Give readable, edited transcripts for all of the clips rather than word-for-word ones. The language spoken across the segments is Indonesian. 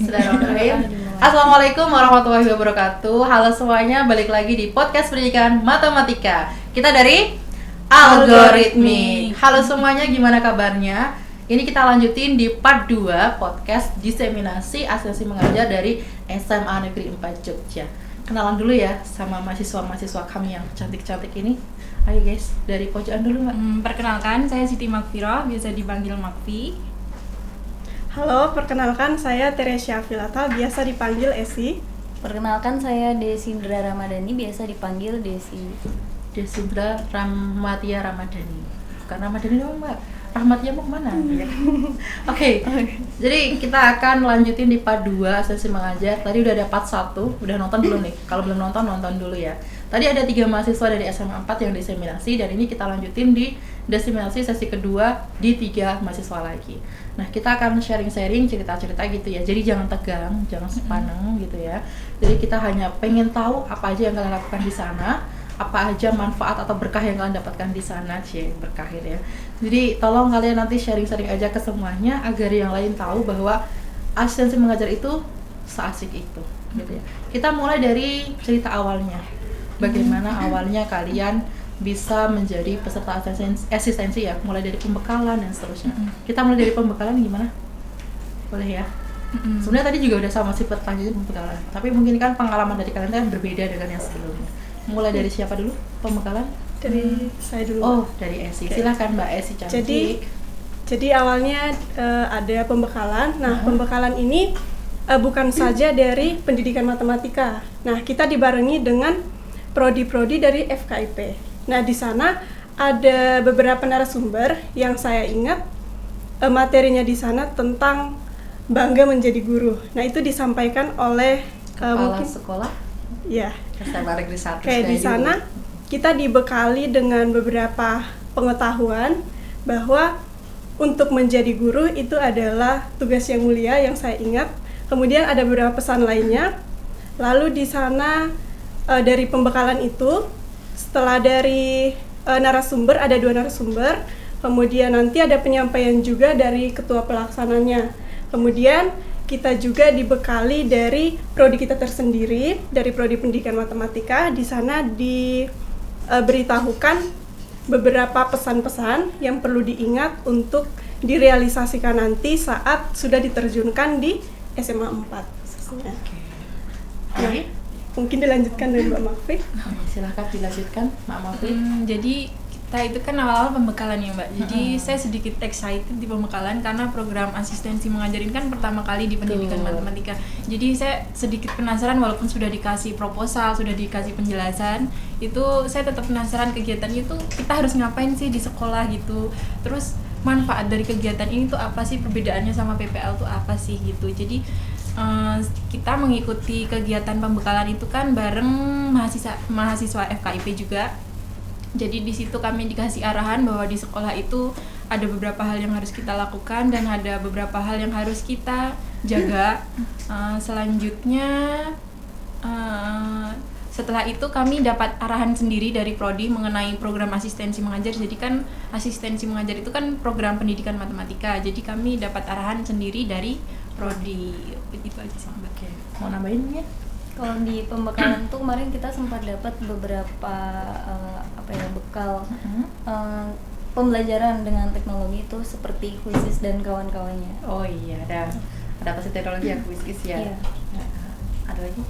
Bismillahirrahmanirrahim. Assalamualaikum warahmatullahi wabarakatuh. Halo semuanya, balik lagi di podcast pendidikan matematika. Kita dari Algoritmik. Halo semuanya, gimana kabarnya? Ini kita lanjutin di part 2 podcast diseminasi asistensi mengajar dari SMA Negeri 4 Jogja. Kenalan dulu ya sama mahasiswa-mahasiswa kami yang cantik-cantik ini. Ayo guys, dari pojokan dulu Mbak. Perkenalkan, saya Siti Makfiroh, biasa dipanggil Makfi. Halo, perkenalkan saya Teresia Filata, biasa dipanggil Esi. Perkenalkan saya Desindra Ramadhani, biasa dipanggil Desi. Desindra Rahmatia Ramadhani. Bukan Ramadhani dong Mbak, Rahmatia mau kemana? Oke. Jadi kita akan lanjutin di part 2 asistensi mengajar. Tadi udah ada part 1, udah nonton belum nih? Kalau belum nonton dulu ya. Tadi ada 3 mahasiswa dari SMA 4 yang diseminasi, dan ini kita lanjutin di diseminasi sesi kedua di 3 mahasiswa lagi. Nah, kita akan sharing-sharing cerita-cerita gitu ya. Jadi jangan tegang, jangan sepaneng gitu ya. Jadi kita hanya pengen tahu apa aja yang kalian lakukan di sana, apa aja manfaat atau berkah yang kalian dapatkan di sana, berkah ya. Jadi tolong kalian nanti sharing-sharing aja ke semuanya agar yang lain tahu bahwa asistensi mengajar itu seasik itu gitu ya. Kita mulai dari cerita awalnya. Bagaimana awalnya kalian bisa menjadi peserta asistensi ya, mulai dari pembekalan dan seterusnya. Kita mulai dari pembekalan gimana? Boleh ya? Sebenarnya tadi juga udah sama sih pertanyaan pembekalan, tapi mungkin kan pengalaman dari kalian kan berbeda dengan yang sebelumnya. Mulai dari siapa dulu pembekalan? Dari saya dulu. Oh, dari Esi. Silakan Mbak Esi cantik. Jadi awalnya ada pembekalan. Nah, pembekalan ini bukan saja dari pendidikan matematika. Nah, kita dibarengi dengan prodi-prodi dari FKIP. Nah, di sana ada beberapa narasumber yang saya ingat materinya di sana tentang bangga menjadi guru. Nah, itu disampaikan oleh kepala sekolah. Ya. SMA Negeri 1. Kayak di sana kita dibekali dengan beberapa pengetahuan bahwa untuk menjadi guru itu adalah tugas yang mulia yang saya ingat. Kemudian ada beberapa pesan lainnya. Lalu di sana dari pembekalan itu, setelah dari narasumber, ada 2 narasumber, kemudian nanti ada penyampaian juga dari ketua pelaksananya. Kemudian kita juga dibekali dari prodi kita tersendiri, dari prodi pendidikan matematika. Di sana diberitahukan beberapa pesan-pesan yang perlu diingat untuk direalisasikan nanti saat sudah diterjunkan di SMA 4. Nah, mungkin dilanjutkan dari Mbak Makfi. Silahkan dilanjutkan Mbak Makfi. Jadi kita itu kan awal-awal pembekalan ya Mbak. Jadi saya sedikit excited di pembekalan karena program asistensi mengajarin kan pertama kali di pendidikan matematika. Jadi saya sedikit penasaran, walaupun sudah dikasih proposal, sudah dikasih penjelasan, itu saya tetap penasaran kegiatan itu kita harus ngapain sih di sekolah gitu. Terus manfaat dari kegiatan ini tuh apa sih, perbedaannya sama PPL tuh apa sih gitu. Jadi kita mengikuti kegiatan pembekalan itu kan bareng mahasiswa FKIP juga. Jadi di situ kami dikasih arahan bahwa di sekolah itu ada beberapa hal yang harus kita lakukan dan ada beberapa hal yang harus kita jaga. Selanjutnya setelah itu kami dapat arahan sendiri dari prodi mengenai program asistensi mengajar. Jadi kan asistensi mengajar itu kan program pendidikan matematika. Jadi kami dapat arahan sendiri dari prodi. Itu aja sih. Oke. Mau nambahin ya? Kalau di pembekalan tuh kemarin kita sempat dapat beberapa bekal pembelajaran dengan teknologi itu seperti Quizizz dan kawan-kawannya. Oh iya, ada pasti teknologi ya, Quizizz ya. Iya. Ada lagi?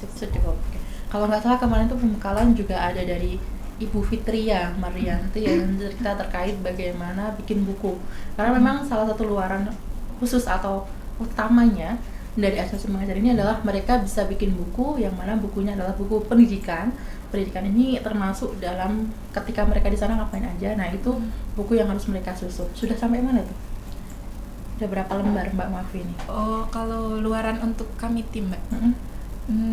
Cukup. Kalau nggak salah kemarin tuh pembekalan juga ada dari Ibu Fitria Marianti yang cerita terkait bagaimana bikin buku. Karena memang salah satu luaran khusus atau utamanya dari asistensi mengajar ini adalah mereka bisa bikin buku yang mana bukunya adalah buku pendidikan. Pendidikan ini termasuk dalam ketika mereka di sana ngapain aja. Nah, itu buku yang harus mereka susun. Sudah sampai mana tuh? Udah berapa lembar Mbak Mafi ini? Oh, kalau luaran untuk kami tim Mbak.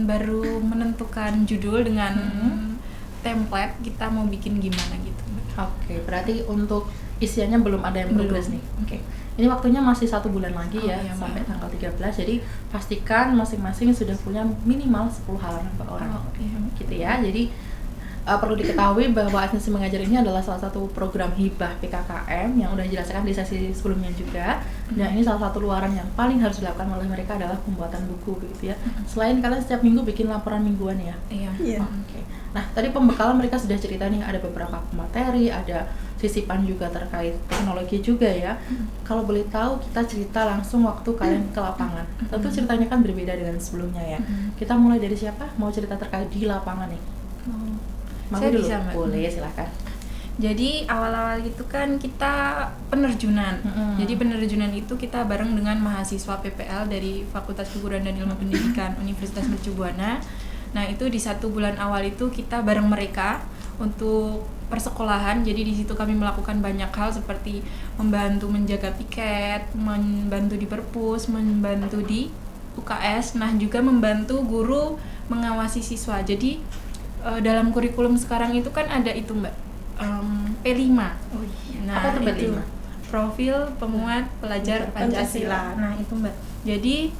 Baru menentukan judul dengan template kita mau bikin gimana gitu. Oke, berarti untuk isiannya belum ada yang progres nih. Oke. Ini waktunya masih 1 bulan lagi ya, sampai tanggal 13. Jadi pastikan masing-masing sudah punya minimal 10 halaman per orang. Gitu ya. Jadi perlu diketahui bahwa asistensi mengajar ini adalah salah satu program hibah PKKM yang udah dijelaskan di sesi sebelumnya juga. Nah, ini salah satu luaran yang paling harus dilakukan oleh mereka adalah pembuatan buku gitu ya. Selain kalian setiap minggu bikin laporan mingguan ya. Iya. Iya. Oke. Nah, tadi pembekalan mereka sudah cerita nih, ada beberapa materi, ada sisipan juga terkait teknologi juga ya. Kalau boleh tahu, kita cerita langsung waktu kalian ke lapangan. Tentu ceritanya kan berbeda dengan sebelumnya ya. Kita mulai dari siapa? Mau cerita terkait di lapangan nih? Mami Saya dulu. bisa, Mbak. Boleh, silakan. Jadi awal-awal itu kan kita penerjunan. Jadi penerjunan itu kita bareng dengan mahasiswa PPL dari Fakultas Keguruan dan Ilmu Pendidikan Universitas Mercu Buana. Nah, itu di 1 bulan awal itu kita bareng mereka untuk persekolahan. Jadi di situ kami melakukan banyak hal seperti membantu menjaga piket, membantu di perpus, membantu di UKS, nah juga membantu guru mengawasi siswa. Jadi dalam kurikulum sekarang itu kan ada itu, Mbak. P5. Oh iya. Nah, Apa itu itu P5? profil pemuat pelajar Pancasila. Pancasila. Nah, itu, Mbak. Jadi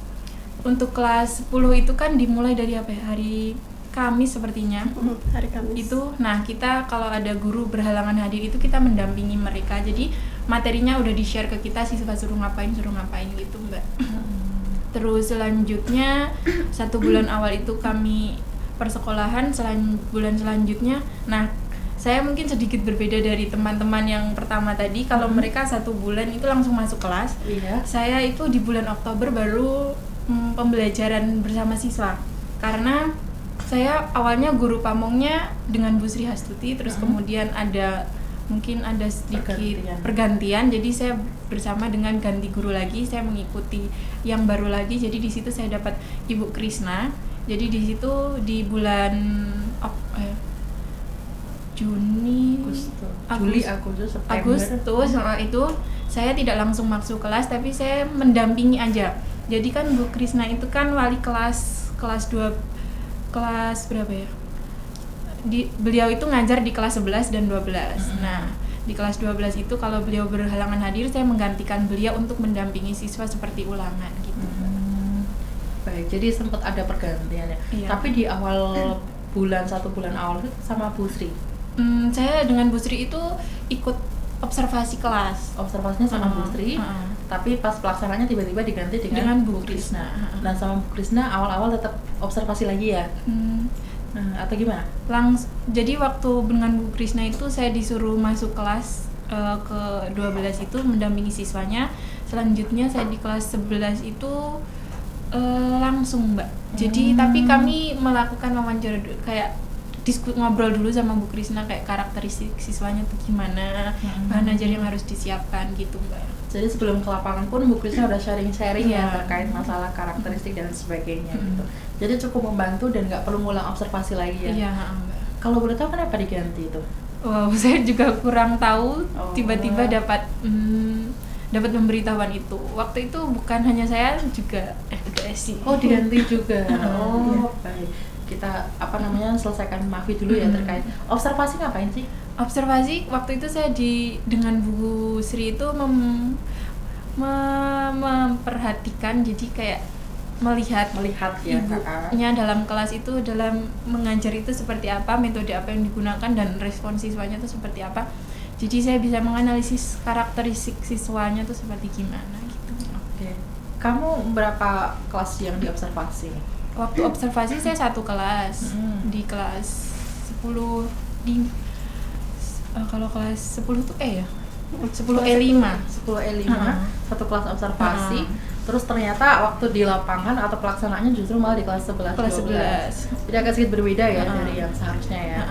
untuk kelas 10 itu kan dimulai dari apa ya? Hari Kamis sepertinya. Hari Kamis. Itu, nah kita kalau ada guru berhalangan hadir itu kita mendampingi mereka. Jadi materinya udah di-share ke kita, siswa suruh ngapain gitu, Mbak. Terus selanjutnya 1 bulan awal itu kami persekolahan, bulan selanjutnya. Nah, saya mungkin sedikit berbeda dari teman-teman yang pertama tadi. Kalau mereka 1 bulan itu langsung masuk kelas. Iya. Saya itu di bulan Oktober baru pembelajaran bersama siswa. Karena saya awalnya guru pamongnya dengan Bu Sri Hastuti, terus kemudian mungkin ada sedikit pergantian. Jadi saya bersama dengan ganti guru lagi, saya mengikuti yang baru lagi. Jadi di situ saya dapat Ibu Krisna. Jadi di situ di bulan Juli, Agustus, itu saya tidak langsung masuk kelas, tapi saya mendampingi aja. Jadi kan Bu Krisna itu kan wali kelas 2 kelas berapa ya? Beliau itu ngajar di kelas 11 dan 12. Nah, di kelas 12 itu kalau beliau berhalangan hadir, saya menggantikan beliau untuk mendampingi siswa seperti ulangan gitu. Baik, jadi sempat ada pergantiannya. Iya. Tapi di awal 1 bulan awal itu sama Bu Sri. Saya dengan Bu Sri itu ikut observasi kelas. Observasinya sama Bu Sri, tapi pas pelaksanaannya tiba-tiba diganti dengan Bu Krisna. Dan sama Bu Krisna awal-awal tetap observasi lagi ya? Atau gimana? Jadi waktu dengan Bu Krisna itu saya disuruh masuk kelas ke 12 itu mendampingi siswanya. Selanjutnya saya di kelas 11 itu langsung, Mbak. Jadi tapi kami melakukan wawancara kayak ngobrol dulu sama Bu Krisna kayak karakteristik siswanya tuh gimana, bahan ajar yang harus disiapkan gitu, Mbak. Jadi sebelum ke lapangan pun Bu Krisna udah sharing-sharing ya terkait masalah karakteristik dan sebagainya gitu. Jadi cukup membantu dan nggak perlu ngulang observasi lagi ya. Iya, Mbak. Kalau boleh tahu kenapa diganti itu? Wow, saya juga kurang tahu. Tiba-tiba dapat pemberitahuan itu. Waktu itu bukan hanya saya juga sih. Oh, diganti juga. Baik. Kita selesaikan Mafi dulu ya terkait observasi ngapain sih? Observasi waktu itu saya dengan Bu Sri itu memperhatikan, jadi kayak melihat ya ibunya dalam kelas itu dalam mengajar itu seperti apa, metode apa yang digunakan dan respon siswanya itu seperti apa. Jadi saya bisa menganalisis karakteristik siswanya itu seperti gimana gitu. Oke. Kamu berapa kelas yang diobservasi? Waktu observasi saya 1 kelas di kelas 10 kalau kelas 10 tuh ya 10 E5 1 kelas observasi. Terus ternyata waktu di lapangan atau pelaksanaannya justru malah di kelas 11 kelas 11. Jadi agak sedikit berbeda ya dari yang seharusnya ya.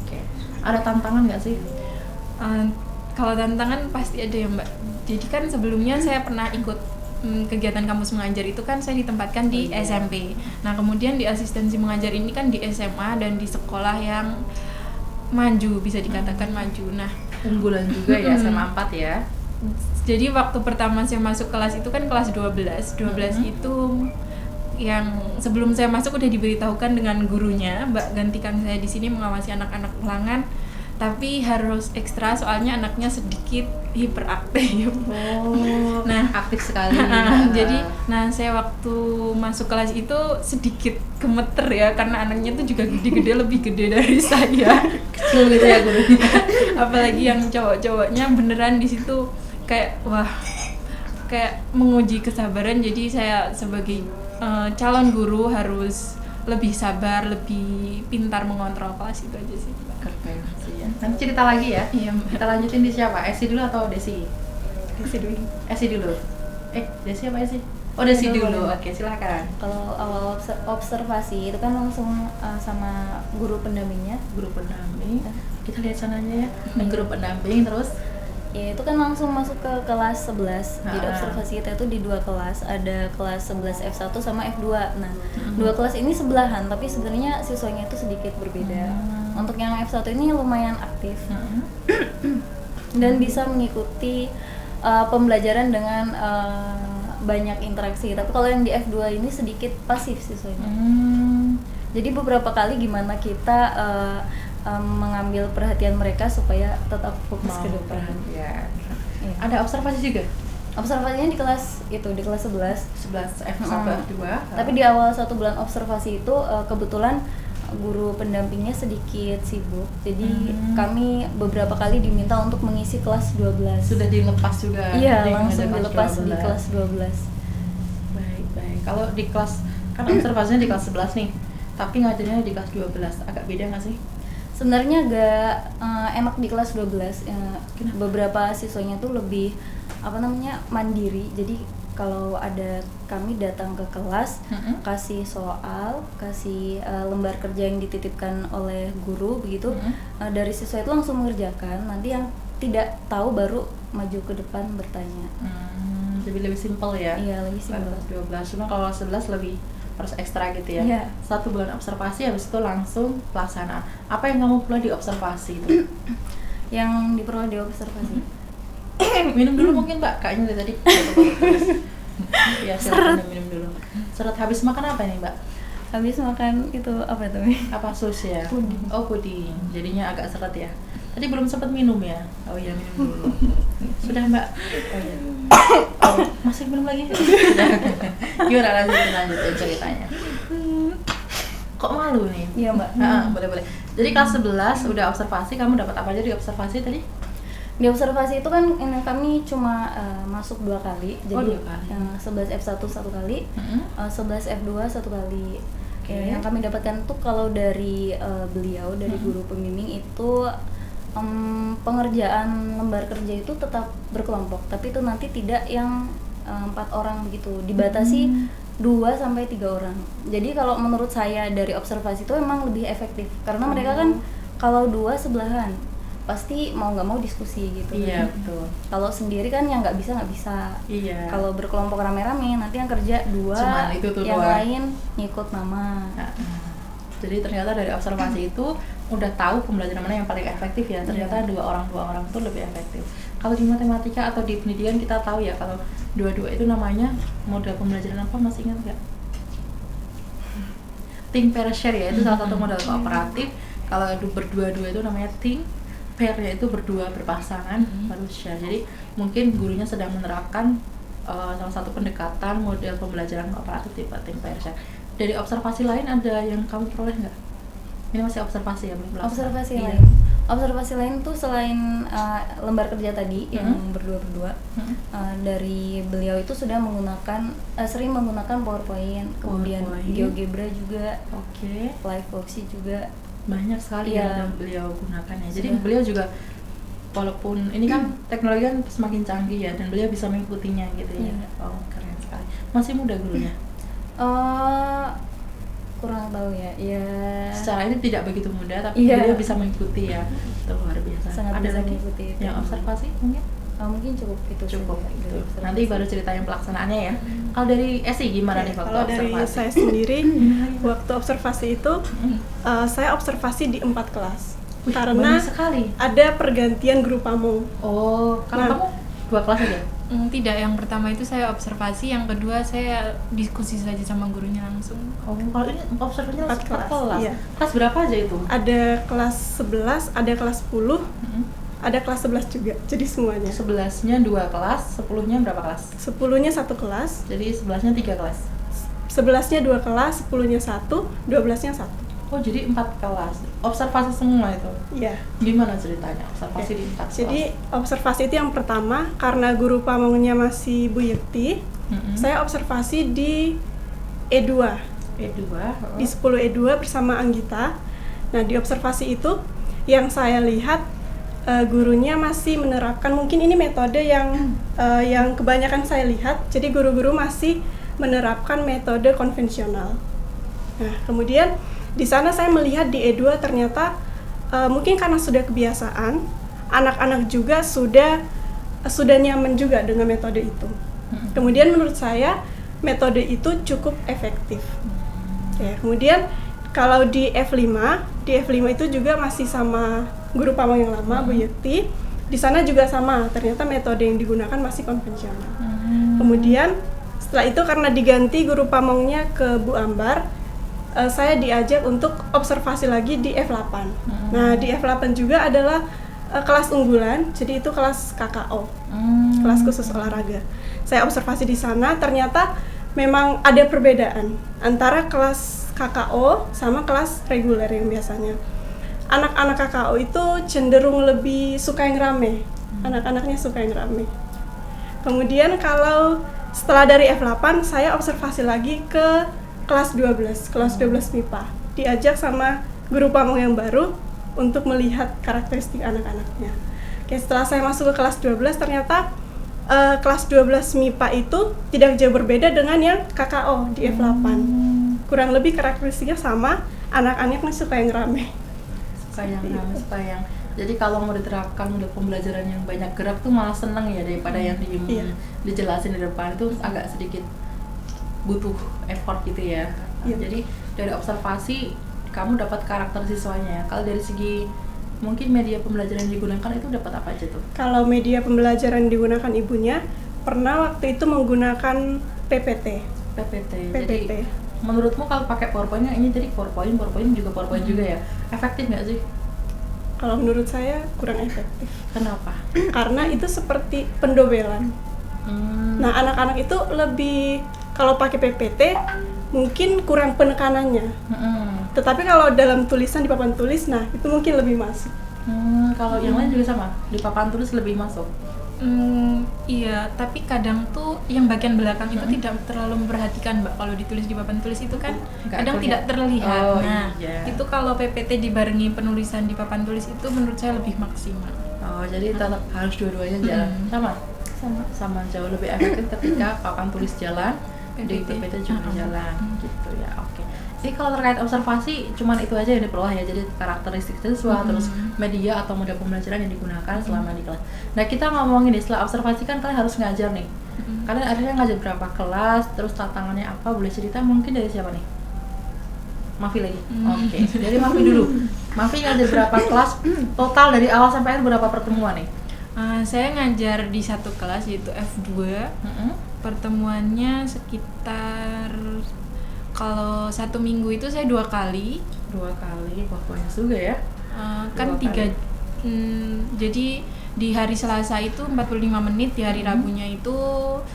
Oke. Ada tantangan nggak sih? Kalau tantangan pasti ada ya, Mbak. Jadi kan sebelumnya saya pernah ikut kegiatan kampus mengajar itu kan saya ditempatkan di SMP. Nah, kemudian di asistensi mengajar ini kan di SMA dan di sekolah yang maju, bisa dikatakan maju. Nah, unggulan juga ya, SMA 4 ya. Jadi waktu pertama saya masuk kelas itu kan kelas 12 itu yang sebelum saya masuk udah diberitahukan dengan gurunya, Mbak gantikan saya di sini mengawasi anak-anak ulangan, tapi harus ekstra soalnya anaknya sedikit hiperaktif. Nah, aktif sekali. Jadi, saya waktu masuk kelas itu sedikit gemeter ya karena anaknya tuh juga gede-gede, lebih gede dari saya. Kecil gitu ya gurunya. Apalagi yang cowok-cowoknya beneran di situ kayak wah kayak menguji kesabaran. Jadi saya sebagai calon guru harus lebih sabar, lebih pintar mengontrol kelas, itu aja sih. Keren sih ya. Nanti cerita lagi ya. Iya. Kita lanjutin di siapa? Esi dulu atau Desi? Isi dulu. Esi dulu. Desi apa Esi? Oh, Desi dulu. Oke, silakan. Kalau awal observasi itu kan langsung sama guru pendampingnya. Guru pendamping. Kita lihat sananya ya. Guru pendamping terus Ya itu kan langsung masuk ke kelas 11. Jadi observasi kita itu di 2 kelas, ada kelas 11 F1 sama F2. Nah, 2 kelas ini sebelahan, tapi sebenarnya siswanya itu sedikit berbeda. Untuk yang F1 ini lumayan aktif. Dan bisa mengikuti pembelajaran dengan banyak interaksi. Tapi kalau yang di F2 ini sedikit pasif siswanya. Jadi beberapa kali gimana kita mengambil perhatian mereka supaya tetap fokus ke depan. Ya. Iya. Ada observasi juga? Observasinya di kelas 11. 11 F1 F2. Tapi di awal 1 bulan observasi itu kebetulan guru pendampingnya sedikit sibuk. Jadi kami beberapa kali diminta untuk mengisi kelas 12. Sudah dilepas juga. Iya, Jadi langsung ada dilepas di kelas 12. Baik. Kalau di kelas, kan observasinya di kelas 11 nih, tapi ngajarnya di kelas 12. Agak beda nggak sih? Sebenarnya agak enak di kelas 12. Beberapa siswanya tuh lebih mandiri. Jadi kalau ada kami datang ke kelas, kasih soal, kasih lembar kerja yang dititipkan oleh guru begitu, dari siswa itu langsung mengerjakan. Nanti yang tidak tahu baru maju ke depan bertanya. Jadi lebih simpel ya? Iya, lebih simpel. Kelas 12, cuma kalau 11 lebih harus ekstra gitu ya? Iya. 1 bulan observasi, habis itu langsung pelaksanaan. Apa yang kamu perlu di observasi itu? Yang diperoleh di observasi. Minum dulu mungkin Mbak, kayaknya dari tadi. Ya, silakan minum dulu. Seret habis makan apa nih Mbak? Habis makan itu apa tuh? Apa sus ya? Puding. Oh, puding. Jadinya agak seret ya. Tadi belum sempat minum ya? Oh iya, minum dulu. Sudah Mbak? Oh iya. Oh, masih minum lagi? Sudah. Gimana lanjutin ceritanya? Kok malu nih? Iya Mbak. Boleh. Jadi kelas 11 udah observasi, kamu dapat apa aja di observasi tadi? Di observasi itu kan kami cuma masuk 2 kali. Jadi 2 kali. yang 11 F1 1 kali, 11 F2 1 kali. Okay. Yang kami dapatkan tuh kalau dari beliau, dari guru pembimbing itu pengerjaan lembar kerja itu tetap berkelompok, tapi itu nanti tidak yang 4 orang begitu, dibatasi 2 sampai 3 orang. Jadi kalau menurut saya dari observasi itu memang lebih efektif karena mereka kan kalau 2 sebelahan pasti mau nggak mau diskusi gitu. Iya, betul. Kalau sendiri kan yang nggak bisa. Iya. Kalau berkelompok rame-rame nanti yang kerja 2, cuman itu tuh yang 2. lain ngikut mama. Jadi ternyata dari observasi itu udah tahu pembelajaran mana yang paling efektif ya. Ternyata 2 orang itu lebih efektif. Kalau di matematika atau di pendidikan kita tahu ya, kalau 2 itu namanya model pembelajaran apa, masih ingat nggak? Think, pair, share ya, itu salah satu model kooperatif. Kalau berdua-dua itu namanya think, pair-nya itu berdua berpasangan, baru share. Jadi mungkin gurunya sedang menerapkan salah satu pendekatan model pembelajaran kooperatif tipe think, pair, share. Dari observasi lain ada yang kamu peroleh nggak? Ini masih observasi ya, belum pelaksanaan. Observasi Iya. lain. Observasi lain tuh selain lembar kerja tadi yang berdua-berdua, dari beliau itu sudah menggunakan sering menggunakan PowerPoint, kemudian GeoGebra juga, Live Worksheet juga. Banyak sekali Iya. yang beliau gunakan ya. Jadi beliau juga walaupun ini kan teknologi kan semakin canggih ya, dan beliau bisa mengikutinya gitu ya. Iya. Oh, keren sekali. Masih muda gurunya? Kurang tahu ya. Secara ini tidak begitu muda, tapi beliau bisa mengikuti ya. Itu luar biasa. Sangat Ada bisa lagi mengikuti itu. yang observasi mungkin? Mungkin cukup itu Cukup saja gitu. dari observasi. Nanti baru cerita yang pelaksanaannya ya. Kalau dari Esi gimana nih waktu Kalau dari observasi? saya sendiri, waktu observasi itu saya observasi di 4 kelas. Karena Banyak sekali. ada pergantian guru pamong. Oh, kalau Nah. kamu 2 kelas aja? Tidak, yang pertama itu saya observasi, yang kedua saya diskusi saja sama gurunya langsung. Oh, kalau ini observasinya 4 4 kelas. iya. Kelas berapa aja itu? Ada kelas 11, ada kelas 10, ada kelas 11 juga. Jadi semuanya. 11-nya 2 kelas, 10-nya berapa kelas? 10-nya 1 kelas, Jadi 11-nya 3 kelas. 11-nya 2 kelas, 10-nya 1, 12-nya 1. Oh jadi 4 kelas, observasi semua itu? Iya. Gimana ceritanya observasi di 4 kelas? Jadi observasi itu yang pertama, karena guru pamongnya masih Bu Yekti, saya observasi di E2, di 10 E2 bersama Anggita. Nah di observasi itu yang saya lihat gurunya masih menerapkan, mungkin ini metode yang kebanyakan saya lihat, jadi guru-guru masih menerapkan metode konvensional. Nah kemudian di sana saya melihat di E2 ternyata mungkin karena sudah kebiasaan, anak-anak juga sudah nyaman juga dengan metode itu. Kemudian menurut saya metode itu cukup efektif. Ya, kemudian kalau di F5 itu juga masih sama guru pamong yang lama, Bu Yekti. Di sana juga sama, ternyata metode yang digunakan masih konvensional. Kemudian setelah itu karena diganti guru pamongnya ke Bu Ambar, saya diajak untuk observasi lagi di F8. Nah, di F8 juga adalah kelas unggulan, jadi itu kelas KKO, kelas khusus olahraga. Saya observasi di sana, ternyata memang ada perbedaan antara kelas KKO sama kelas reguler yang biasanya. Anak-anak KKO itu cenderung lebih suka yang rame, anak-anaknya suka yang rame. Kemudian kalau setelah dari F8, saya observasi lagi ke kelas 12 MIPA, diajak sama guru pamong yang baru untuk melihat karakteristik anak-anaknya. Oke, setelah saya masuk ke kelas 12, ternyata kelas 12 MIPA itu tidak jauh berbeda dengan yang KKO di F8. Kurang lebih karakteristiknya sama, anak-anaknya suka yang rame. Jadi kalau mau diterapkan udah pembelajaran yang banyak gerak tuh malah seneng ya, daripada yang dijelasin di depan itu agak sedikit butuh effort gitu ya. Jadi dari observasi kamu dapat karakter siswanya. Kalau dari segi mungkin media pembelajaran yang digunakan itu dapat apa aja tuh? Kalau media pembelajaran yang digunakan ibunya pernah waktu itu menggunakan PPT. Jadi menurutmu kalau pakai PowerPoint ini jadi PowerPoint juga ya, efektif nggak sih? Kalau menurut saya kurang efektif. Kenapa? Karena itu seperti pendobelan. Nah anak-anak itu lebih, kalau pakai PPT mungkin kurang penekanannya. Tetapi kalau dalam tulisan di papan tulis, nah itu mungkin lebih masuk. Kalau yang lain juga sama, di papan tulis lebih masuk. Iya, tapi kadang tuh yang bagian belakang itu tidak terlalu memperhatikan, Mbak. Kalau ditulis di papan tulis itu kan kadang tidak terlihat. Itu kalau PPT dibarengi penulisan di papan tulis itu menurut saya lebih maksimal. Jadi tetap harus dua-duanya jalan. Sama jauh lebih efektif ketika papan tulis jalan, di PPT juga jalan gitu ya. Oke. Jadi kalau terkait observasi cuman itu aja yang diperoleh ya, jadi karakteristik siswa, terus media atau model pembelajaran yang digunakan selama di kelas. Nah kita ngomongin nih, setelah observasi kan kalian harus ngajar nih. Kalian akhirnya ngajar berapa kelas, terus tantangannya apa, boleh cerita mungkin dari siapa nih? Mafi lagi? Oke, dari Mafi dulu. Mafi ngajar berapa kelas, total dari awal sampai akhir berapa pertemuan nih? Saya ngajar di satu kelas yaitu F2. Pertemuannya sekitar, kalau 1 minggu itu saya 2 kali. Wah banyak juga ya. Kan 3 jadi di hari Selasa itu 45 menit, di hari Rabunya itu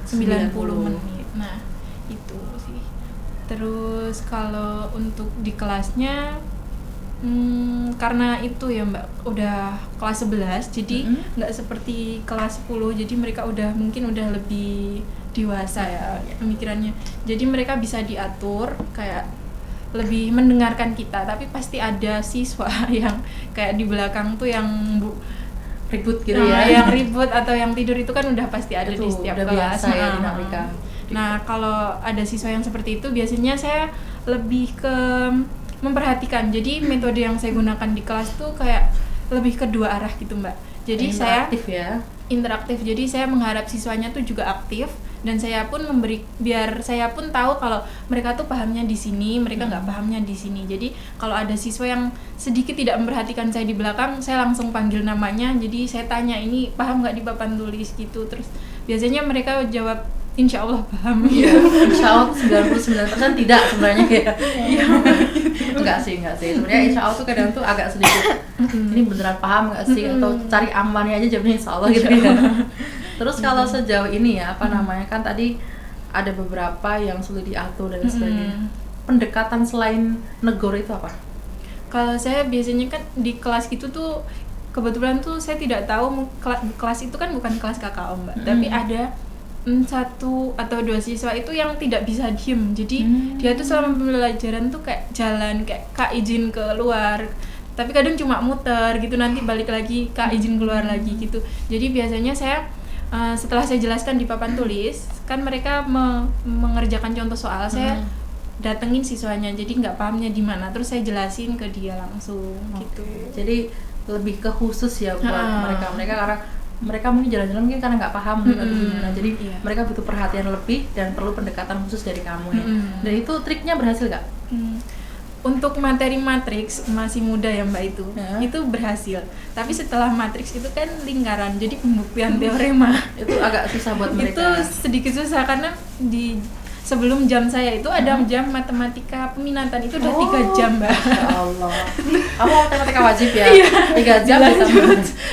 90 menit. Nah itu sih. Terus kalau untuk di kelasnya karena itu ya Mbak, udah kelas 11, jadi nggak seperti kelas 10, jadi mereka mungkin udah lebih dewasa ya pemikirannya, jadi mereka bisa diatur, kayak lebih mendengarkan kita, tapi pasti ada siswa yang kayak di belakang tuh yang ribut gitu ya, yang ribut atau yang tidur itu kan udah pasti ada itu, di setiap udah kelas ya, dinamika. Nah kalau ada siswa yang seperti itu biasanya saya lebih ke memperhatikan, jadi metode yang saya gunakan di kelas tuh kayak lebih ke dua arah gitu Mbak, jadi interaktif, jadi saya mengharap siswanya tuh juga aktif, dan saya pun biar saya pun tahu kalau mereka tuh pahamnya di sini, mereka nggak pahamnya di sini. Jadi kalau ada siswa yang sedikit tidak memperhatikan saya di belakang, saya langsung panggil namanya, jadi saya tanya ini paham nggak di papan tulis gitu, terus biasanya mereka jawab Insya Allah paham. Iya, Insya Allah 99% tidak sebenarnya ya. Iya. Enggak sih. Sebenarnya Insya Allah tuh kadang tuh agak sedikit. Ini beneran paham nggak sih? Atau cari amannya aja jawabnya Insya Allah gitu ya. Terus kalau sejauh ini ya, kan tadi ada beberapa yang sulit diatur dan sebagainya. Pendekatan selain negor itu apa? Kalau saya biasanya kan di kelas gitu tuh kebetulan tuh saya tidak tahu kelas itu kan bukan kelas KKO Mbak, tapi ada 1 atau 2 siswa itu yang tidak bisa diem. Jadi dia tuh selama pembelajaran tuh kayak jalan, kayak Kak izin keluar, tapi kadang cuma muter gitu, nanti balik lagi Kak izin keluar lagi gitu. Jadi biasanya saya setelah saya jelaskan di papan tulis, kan mereka mengerjakan contoh soal, saya datengin siswanya, jadi nggak pahamnya di mana, terus saya jelasin ke dia langsung gitu. Jadi lebih ke khusus ya buat mereka karena mereka mungkin jalan-jalan mungkin karena nggak paham atau gimana, jadi mereka butuh perhatian lebih dan perlu pendekatan khusus dari kamu ya. Dan itu triknya berhasil nggak? Untuk materi matriks masih muda ya Mbak itu berhasil. Tapi setelah matriks itu kan lingkaran, jadi pembuktian teorema itu agak susah buat mereka. Itu sedikit susah karena sebelum jam saya itu ada jam matematika peminatan, itu udah 3 jam Mbak. Ya Allah, kamu matematika wajib ya? 3 jam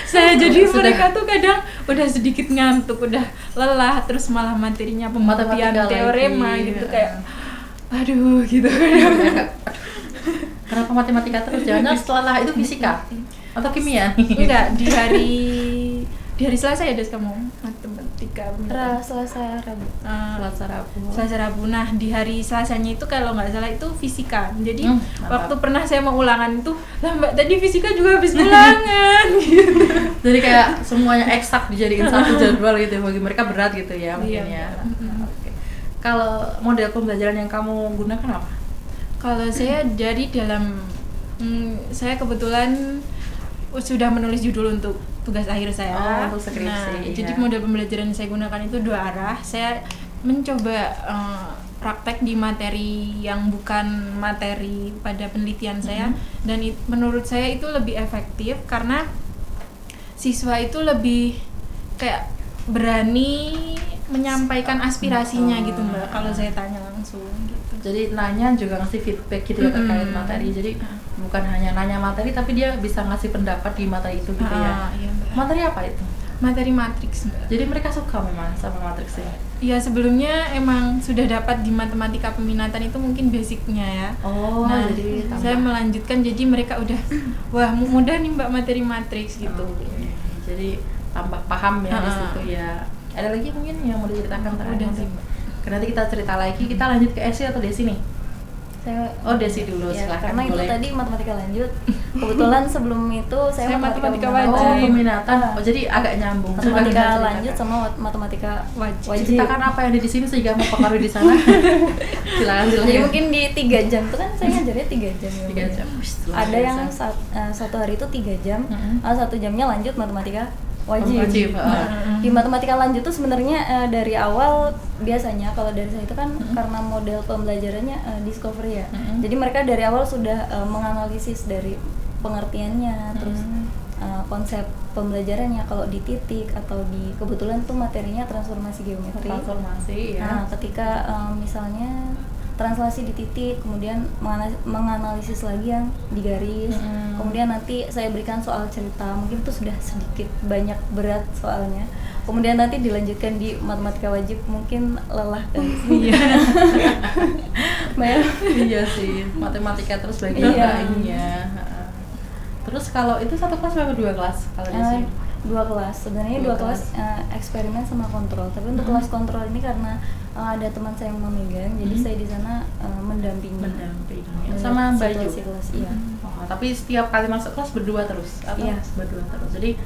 saya jadi mereka tuh kadang udah sedikit ngantuk, udah lelah, terus malah materinya pembuktian teorema lagi, gitu kayak aduh gitu. Kenapa matematika terus? Jangan setelah itu fisika atau kimia? Enggak, di hari Selasa ya Des kamu matematika Selasa Rabu. Selasa Rabu. Nah, di hari Selasanya itu kalau nggak salah itu fisika. Jadi waktu pernah saya mau ulangan itu, lah Mbak tadi fisika juga habis ulangan gitu. Jadi kayak semuanya eksak dijadiin satu jadwal gitu, bagi mereka berat gitu ya mungkin ya. Okay. Kalau model pembelajaran yang kamu gunakan apa? Kalau saya dari dalam saya kebetulan sudah menulis judul untuk tugas akhir saya. Untuk skripsi. Nah, jadi model pembelajaran yang saya gunakan itu 2 arah. Saya mencoba praktek di materi yang bukan materi pada penelitian saya, dan menurut saya itu lebih efektif karena siswa itu lebih kayak berani menyampaikan aspirasinya gitu Mbak, kalau saya tanya langsung gitu. Jadi nanya juga ngasih feedback gitu ya terkait materi. Jadi bukan hanya nanya materi tapi dia bisa ngasih pendapat di materi itu gitu ya. Iya, materi apa itu? Materi matriks Mbak. Jadi mereka suka memang sama matriks ini? Iya, sebelumnya emang sudah dapat di matematika peminatan itu mungkin basicnya ya. Nah, jadi saya melanjutkan, jadi mereka udah wah mudah nih Mbak materi matriks gitu. Jadi tambah paham ya di situ ya. Ada lagi mungkin yang mau diceritakan udah sih Mbak. Nanti kita cerita lagi, kita lanjut ke Esi atau Desi nih? Desi dulu, ya, silahkan. Karena boleh. itu tadi matematika lanjut. Kebetulan sebelum itu saya matematika wajib. Peminatan. Jadi agak nyambung. Matematika lanjut sama matematika wajib. Ceritakan apa yang ada di sini sehingga mempengaruhi di sana. Silakan. Jadi mungkin di 3 jam itu kan saya ngajarnya 3 jam. 3 jam. Ada yang satu hari itu 3 jam, 1 jamnya lanjut matematika wajib. Di matematika lanjut tuh sebenarnya dari awal biasanya kalau dari saya itu kan karena model pembelajarannya discovery ya. Jadi mereka dari awal sudah menganalisis dari pengertiannya, terus konsep pembelajarannya. Kalau di titik atau di kebetulan tuh materinya transformasi geometri. Ya. Nah, ketika misalnya translasi di titik, kemudian menganalisis lagi yang di garis, kemudian nanti saya berikan soal cerita, mungkin itu sudah sedikit banyak berat soalnya, kemudian nanti dilanjutkan di matematika wajib, mungkin lelah kan. Iya sih, matematika terus bagian ini ya. Terus kalau itu 1 kelas berapa 2 kelas kalau di sini? 2 kelas, sebenarnya 2 kelas eksperimen sama kontrol. Tapi untuk kelas kontrol ini karena ada teman saya yang memegang, jadi saya di sana mendampingi. Sama Bayu. Kelas, iya. Tapi setiap kali masuk kelas berdua terus atau berdua terus. Jadi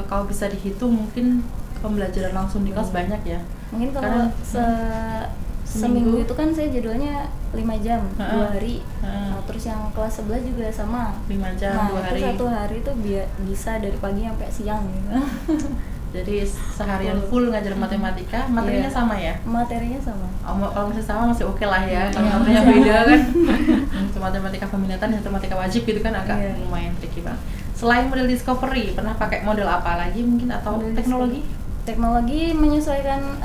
kalau bisa dihitung mungkin pembelajaran langsung di kelas banyak ya. Mungkin kalau seminggu itu kan saya jadwalnya 5 jam, 2 hari. Terus yang kelas 11 juga sama 5 jam, 2 hari. Itu 1 hari itu bisa dari pagi sampai siang gitu. Jadi seharian full ngajar matematika, materinya sama ya? Materinya sama. Kalau masih sama masih oke lah ya. Kalau materinya beda kan. Matematika peminatan dan matematika wajib gitu kan agak lumayan tricky banget. Selain model discovery, pernah pakai model apa lagi mungkin atau teknologi? Teknologi menyesuaikan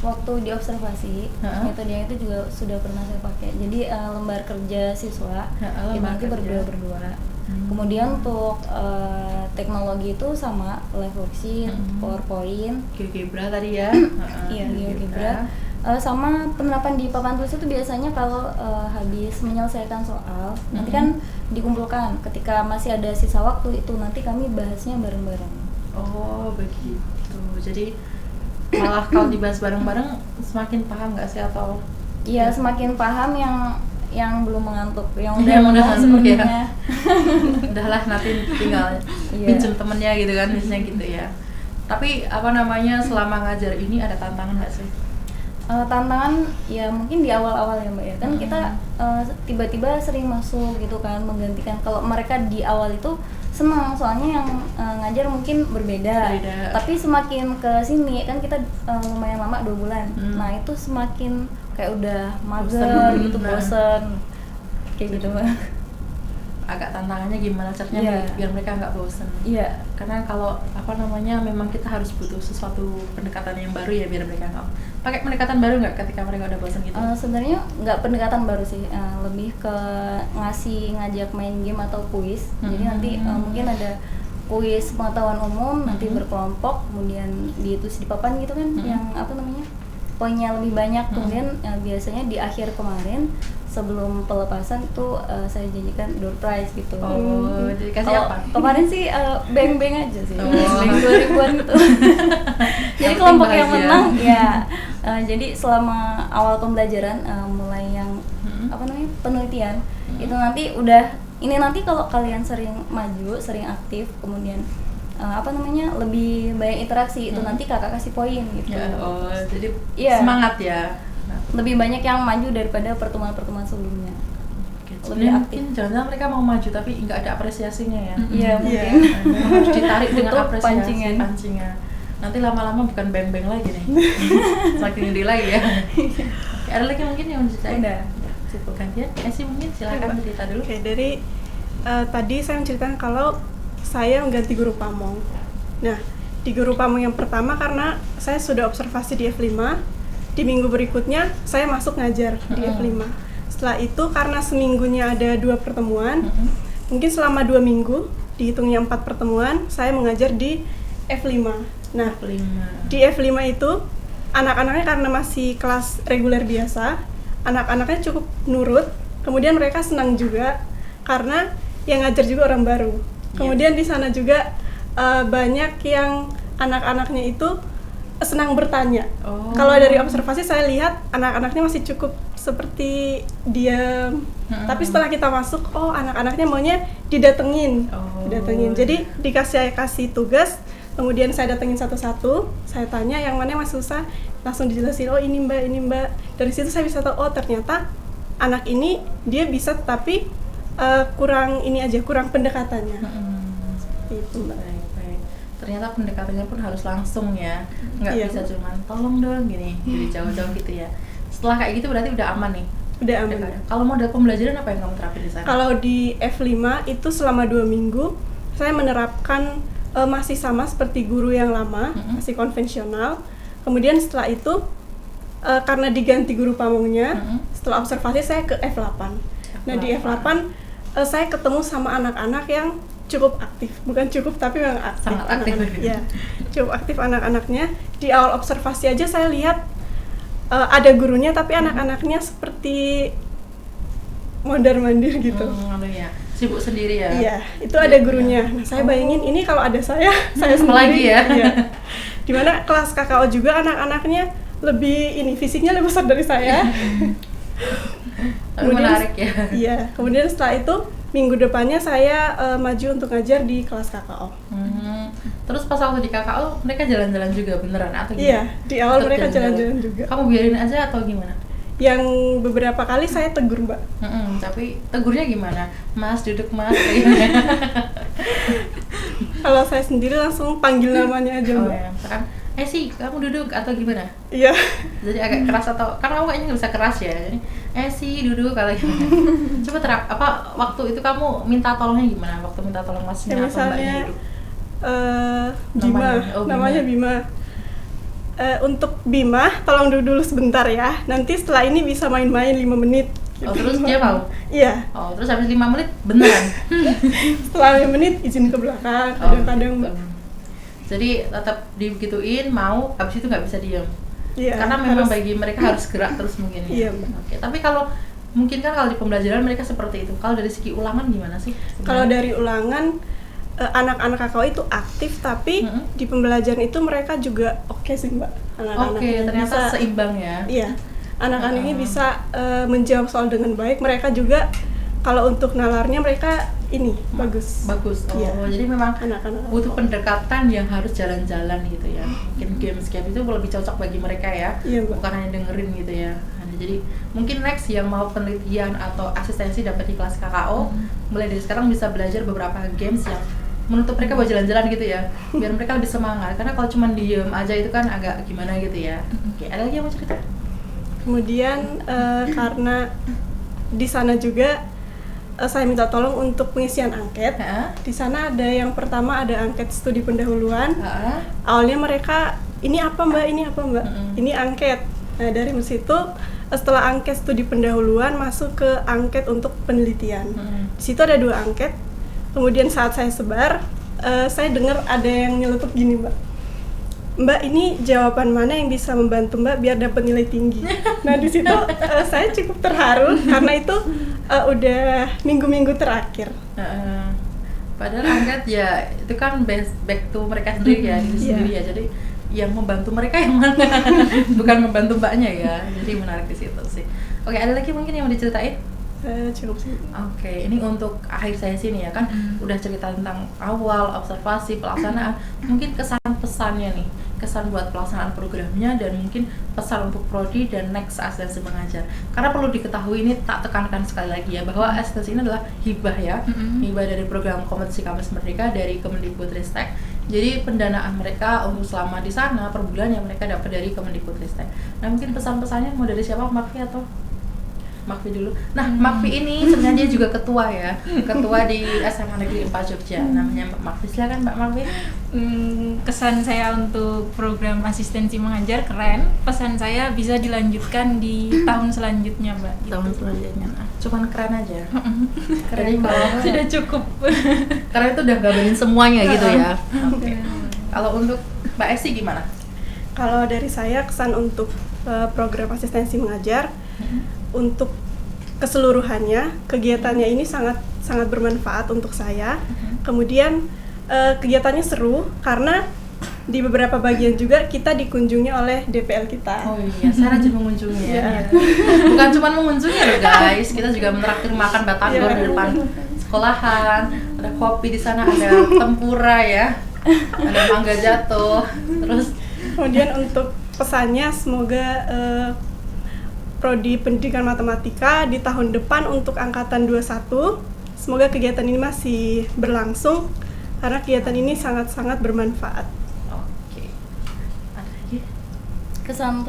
waktu di observasi, metode itu juga sudah pernah saya pakai. Jadi lembar kerja siswa itu nanti berdua. Kemudian untuk teknologi itu sama live worksheet, PowerPoint, GeoGebra tadi ya. Iya, GeoGebra. Sama penerapan di papan tulis itu biasanya kalau habis menyelesaikan soal, nanti kan dikumpulkan. Ketika masih ada sisa waktu itu nanti kami bahasnya bareng-bareng. Oh begitu. Jadi malah kalau dibahas bareng-bareng semakin paham nggak sih atau? Iya, semakin paham yang belum mengantuk, yang udah Yang udah mengantuk ngantuk ya. sepertinya. Udahlah nanti tinggal Iya. pinjem temennya gitu kan, biasanya gitu ya. Tapi apa namanya, selama ngajar ini ada tantangan nggak sih? Tantangan ya mungkin di awal-awal ya Mbak ya, kan kita tiba-tiba sering masuk gitu kan, menggantikan. Kalau mereka di awal itu senang soalnya yang ngajar mungkin berbeda. Tapi semakin ke sini kan kita lumayan lama 2 bulan. Nah itu semakin kayak udah mager gitu, bosen kayak gitu Mbak. Agak tantangannya gimana caranya Iya. biar mereka nggak bosen? Iya. Karena kalau apa namanya, memang kita harus butuh sesuatu pendekatan yang baru ya, biar mereka nggak pakai pendekatan baru nggak ketika mereka udah bosen gitu? Sebenarnya nggak pendekatan baru sih, lebih ke ngajak main game atau kuis. Jadi nanti mungkin ada kuis pengetahuan umum, nanti berkelompok, kemudian ditulis di papan gitu kan, yang apa namanya, poinnya lebih banyak. Kemudian biasanya di akhir kemarin sebelum pelepasan itu saya janjikan door prize gitu. Oh, jadi kasih Kalau apa? kemarin sih beng-beng aja sih, Oh. beng 2000-an gitu. Jadi Yang kelompok penting yang bahagia. menang ya. Jadi selama awal pembelajaran mulai yang apa namanya, penelitian itu nanti udah ini, nanti kalau kalian sering maju, sering aktif, kemudian apa namanya, lebih banyak interaksi, itu nanti kakak kasih poin gitu. Ya, oh, jadi Iya. semangat ya. Nah, Lebih banyak yang maju daripada pertemuan-pertemuan sebelumnya. oke. Lebih Sebenarnya aktif. mungkin jangan-jangan mereka mau maju tapi nggak ada apresiasinya ya. Iya mungkin. Nah, harus ditarik dengan Butuh apresiasi, pancingan. pancingan. Nanti lama-lama bukan beng-beng lagi nih. Semakin gede lagi ya. Oke, ada lagi mungkin yang mau diceritain? Udah, cukup. Gantian, sih mungkin silakan Mbak. cerita dulu. Oke, dari tadi saya menceritakan kalau saya mengganti guru pamong. Nah, di guru pamong yang pertama karena saya sudah observasi di F5, di minggu berikutnya saya masuk ngajar di F5. Setelah itu karena seminggunya ada 2 pertemuan, mungkin selama 2 minggu, dihitungnya 4 pertemuan, saya mengajar di F5. Nah, di F5 itu anak-anaknya karena masih kelas reguler biasa, anak-anaknya cukup nurut, kemudian mereka senang juga karena yang ngajar juga orang baru. Kemudian di sana juga banyak yang anak-anaknya itu senang bertanya. Kalau dari observasi saya lihat anak-anaknya masih cukup seperti diam. Tapi setelah kita masuk, oh anak-anaknya maunya didatengin. Jadi saya kasih tugas, kemudian saya datengin satu-satu, saya tanya yang mana yang masih susah, langsung dijelasin, oh ini mbak. Dari situ saya bisa tahu, oh ternyata anak ini dia bisa tapi kurang pendekatannya. Itu mbak. Baik. Ternyata pendekatannya pun harus langsung ya, nggak Iya. bisa cuman tolong dong gini, jadi jauh-jauh gitu ya. Setelah kayak gitu berarti udah aman nih. Udah aman. Kalau model pembelajaran apa yang kamu terapin di sana? Kalau di F5 itu selama 2 minggu saya menerapkan masih sama seperti guru yang lama, masih konvensional. Kemudian setelah itu karena diganti guru pamongnya, setelah observasi saya ke F8. Nah di F8 saya ketemu sama anak-anak yang cukup aktif, bukan cukup tapi memang aktif. Sangat aktif. Ya, cukup aktif anak-anaknya. Di awal observasi aja saya lihat ada gurunya tapi anak-anaknya seperti mondar-mandir gitu. Ya. Sibuk sendiri ya? Iya, itu ada gurunya. Nah, saya bayangin ini kalau ada saya sendiri. Apalagi ya? Iya. Dimana kelas KKO juga anak-anaknya lebih fisiknya lebih besar dari saya. Tapi menarik ya? Iya, kemudian setelah itu minggu depannya saya maju untuk ngajar di kelas KKO. Terus pas waktu di KKO mereka jalan-jalan juga beneran atau gimana? Iya, di awal Tetap mereka jalan-jalan juga. Kamu biarin aja atau gimana? Yang beberapa kali saya tegur mbak. Tapi tegurnya gimana? Mas duduk mas, kayak gimana? Kalau saya sendiri langsung panggil namanya aja mbak. Ya, misalkan, sih kamu duduk atau gimana? Iya. Jadi agak keras atau karena kamu kayaknya nggak bisa keras ya. Jadi, sih duduk kalau gimana? Coba waktu itu kamu minta tolongnya gimana? Waktu minta tolong masnya atau Misalnya mbaknya duduk? Bima, namanya Bima. Untuk Bima, tolong duduk dulu sebentar ya. Nanti setelah ini bisa main-main 5 menit. Oh, terus dia mau? Iya. Oh, terus habis 5 menit beneran? Setelah 5 menit izin ke belakang, kadang-kadang. Gitu. Jadi tetap digituin, mau, habis itu nggak bisa diem. Iya, Karena memang harus- bagi mereka harus gerak terus mungkin ya. Iya, Mbak. Oke, tapi kalau mungkin kan kalau di pembelajaran mereka seperti itu. Kalau dari segi ulangan gimana sih? Kalau dari ulangan, anak-anak kakao itu aktif, tapi di pembelajaran itu mereka juga oke sih Mbak. Anak-anak Oke, ini ternyata bisa, seimbang ya. iya, anak-anak ini bisa menjawab soal dengan baik. Mereka juga kalau untuk nalarnya mereka ini bagus. Bagus. Oh, Iya. jadi memang Anak-anak butuh kakao. pendekatan yang harus jalan-jalan gitu ya. Mungkin gamescape itu lebih cocok bagi mereka ya. Iya, Mbak. Bukan hanya dengerin gitu ya. Nah, jadi mungkin next yang mau penelitian atau asistensi dapat di kelas KKO, mulai dari sekarang bisa belajar beberapa games yang menuntut mereka buat jalan-jalan gitu ya, biar mereka lebih semangat. Karena kalau cuma diem aja itu kan agak gimana gitu ya. Oke, ada lagi yang mau cerita? Kemudian karena di sana juga saya minta tolong untuk pengisian angket. Heeh. Di sana ada yang pertama ada angket studi pendahuluan. Heeh. Awalnya mereka ini apa Mbak, ini apa Mbak, Mm-mm. ini angket. Nah dari situ setelah angket studi pendahuluan masuk ke angket untuk penelitian. Di situ ada 2 angket. Kemudian saat saya sebar, saya dengar ada yang nyeletuk gini Mbak. Mbak, ini jawaban mana yang bisa membantu Mbak biar dapat nilai tinggi? Nah di situ saya cukup terharu karena itu udah minggu-minggu terakhir. Heeh. Padahal angkat ya itu kan back to mereka sendiri ya, diri Iya. sendiri ya. Jadi yang membantu mereka yang mana, bukan membantu mbaknya ya. Jadi menarik di situ sih. Oke, ada lagi mungkin yang mau diceritain? Cukup sih. Oke, ini untuk akhir sesi nih ya kan, udah cerita tentang awal, observasi, pelaksanaan. Mungkin kesan pesannya nih, kesan buat pelaksanaan programnya dan mungkin pesan untuk prodi dan next asistensi mengajar. Karena perlu diketahui ini tak tekankan sekali lagi ya bahwa asistensi ini adalah hibah ya, hibah dari program Kompetisi Kampus Merdeka dari Kemendikbudristek. Jadi pendanaan mereka untuk selama di sana per bulan yang mereka dapat dari Kemendikbudristek. Nah mungkin pesan-pesannya mau dari siapa, Makfi atau Makfi dulu. Nah, Makfi ini sebenarnya dia juga ketua ya, ketua di SMA Negeri 4 Jogja. Namanya Mbak Makfi. Silakan Mbak Makfi. Kesan saya untuk program asistensi mengajar keren. Pesan saya bisa dilanjutkan di tahun selanjutnya, Mbak. Gitu. Tahun selanjutnya. Nah, cuman keren aja. Keren Jadi kalau sudah cukup. karena itu udah gambarin semuanya gitu ya. Oke. Kalau untuk Mbak Esi gimana? Kalau dari saya kesan untuk program asistensi mengajar, untuk keseluruhannya kegiatannya ini sangat bermanfaat untuk saya. Kemudian kegiatannya seru karena di beberapa bagian juga kita dikunjungi oleh DPL kita. Oh iya, saya rajin mengunjungi ya. Iya. Bukan cuma mengunjungi loh guys, kita juga menraktir makan batagor di depan sekolahan. Ada kopi di sana, ada tempura ya, ada mangga jatuh. Terus Kemudian untuk pesannya semoga Prodi Pendidikan Matematika di tahun depan untuk angkatan 21 semoga kegiatan ini masih berlangsung karena kegiatan ini sangat-sangat bermanfaat. oke. Ada lagi? Kesan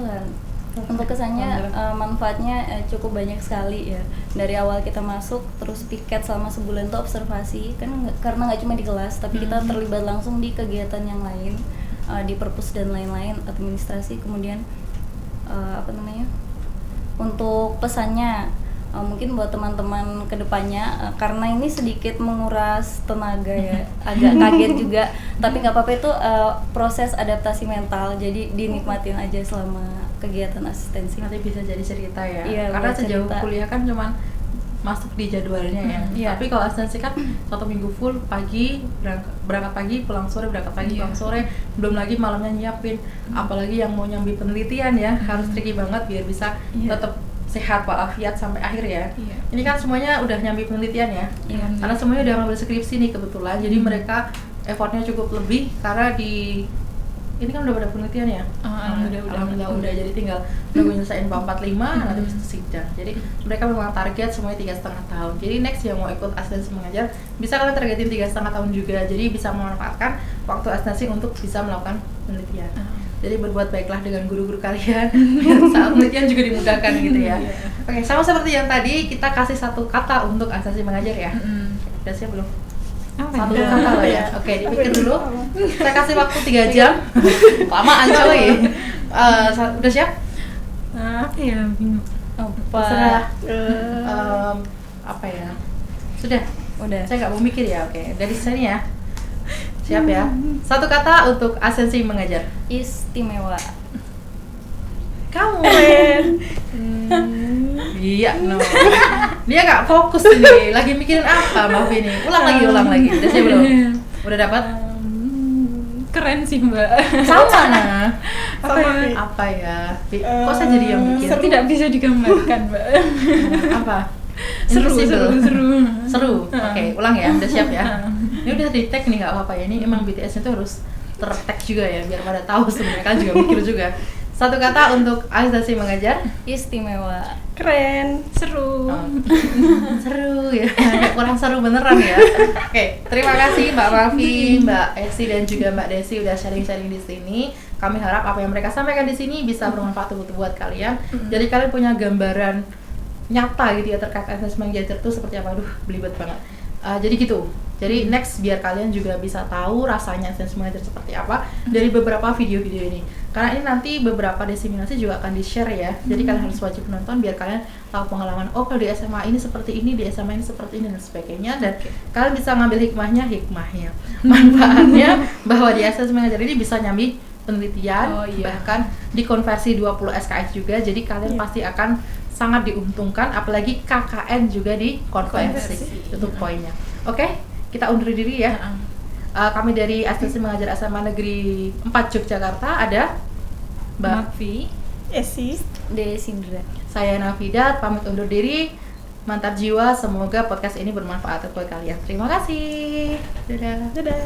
untuk kesannya manfaatnya cukup banyak sekali ya. Dari awal kita masuk terus piket selama sebulan tuh observasi kan karena nggak cuma di kelas tapi kita terlibat langsung di kegiatan yang lain, di perpus dan lain-lain, administrasi. Kemudian untuk pesannya mungkin buat teman-teman kedepannya karena ini sedikit menguras tenaga ya, agak kaget juga tapi nggak apa-apa, itu proses adaptasi mental, jadi dinikmatin aja selama kegiatan asistensi. Nanti bisa jadi cerita ya. Iya, Karena buat sejauh cerita. kuliah kan cuman masuk di jadwalnya ya. Iya. Tapi kalau asistensi kan 1 minggu full, pagi berangkat pagi, pulang sore, berangkat pagi, pulang sore, belum lagi malamnya nyiapin. Apalagi yang mau nyambi penelitian ya, harus tricky banget biar bisa tetap sehat walafiat sampai akhir ya. Iya. Ini kan semuanya udah nyambi penelitian ya. Iya. Karena semuanya udah ngambil skripsi nih kebetulan. Jadi mereka effortnya cukup lebih karena di ini kan udah pada penelitian ya. Alhamdulillah udah, jadi tinggal nunggu nyelesain 445 nanti bisa sidang. Jadi mereka memang target semuanya 3,5 tahun. Jadi next yang mau ikut asistensi mengajar bisa kalian targetin 3,5 tahun juga. Jadi bisa memanfaatkan waktu asistensi untuk bisa melakukan penelitian. Jadi berbuat baiklah dengan guru-guru kalian biar saat penelitian juga dimudahkan gitu ya. Oke, sama seperti yang tadi kita kasih 1 kata untuk asistensi mengajar ya. Udah siap belum? Satu kata loh ya. Oke, dipikir dulu. Saya kasih waktu 3 jam. Lamaan coy. Udah siap? Apa ya? Bingung. Terserah. Eh, Apa ya? Sudah. Udah. Saya nggak mau mikir ya. Oke, dari sini ya. Siap ya. 1 kata untuk asistensi mengajar. Istimewa. Kamu. Keren. Iya, no. Dia nggak fokus ini, lagi mikirin apa Maaf ini. Ulang lagi. Udah sih belum? Udah dapat? Keren sih Mbak. Sama nah. Sama, Fi. Apa ya? Kok saya jadi yang bikin? Tidak bisa digambarkan Mbak. Apa? Seru. Seru. Oke, ulang ya. Udah siap ya. Ini udah di tag nih, nggak apa-apa ya. Ini emang BTS itu harus ter-tag juga ya, biar pada tahu sebenarnya kan juga mikir juga. Satu kata untuk Asistensi Mengajar. Istimewa. Keren. Seru. Seru ya. Kayak kurang seru beneran ya. Oke, terima kasih Mbak Mafi, Mbak Esi dan juga Mbak Desi udah sharing-sharing di sini. Kami harap apa yang mereka sampaikan di sini bisa bermanfaat buat kalian. Jadi kalian punya gambaran nyata gitu ya terkait Asistensi Mengajar itu seperti apa. Aduh, belibet banget. Jadi gitu. Jadi next biar kalian juga bisa tahu rasanya Asistensi Mengajar seperti apa dari beberapa video-video ini. Karena ini nanti beberapa diseminasi juga akan di-share ya. Jadi kalian harus wajib nonton biar kalian tahu pengalaman. Oh, kalau di SMA ini seperti ini, di SMA ini seperti ini dan sebagainya. Dan kalian bisa ngambil hikmahnya, manfaatnya bahwa di Asistensi Mengajar ini bisa nyambi penelitian, bahkan dikonversi 20 SKS juga. Jadi kalian pasti akan sangat diuntungkan, apalagi KKN juga dikonversi. Itu poinnya. Oke, kita undur diri ya. Kami dari Asistensi Mengajar SMA Negeri 4 Yogyakarta ada Mbak Mafi, Esi, Desindra. Saya Nafidat, pamit undur diri. Mantap jiwa, semoga podcast ini bermanfaat buat kalian. Terima kasih. Dadah. dadah.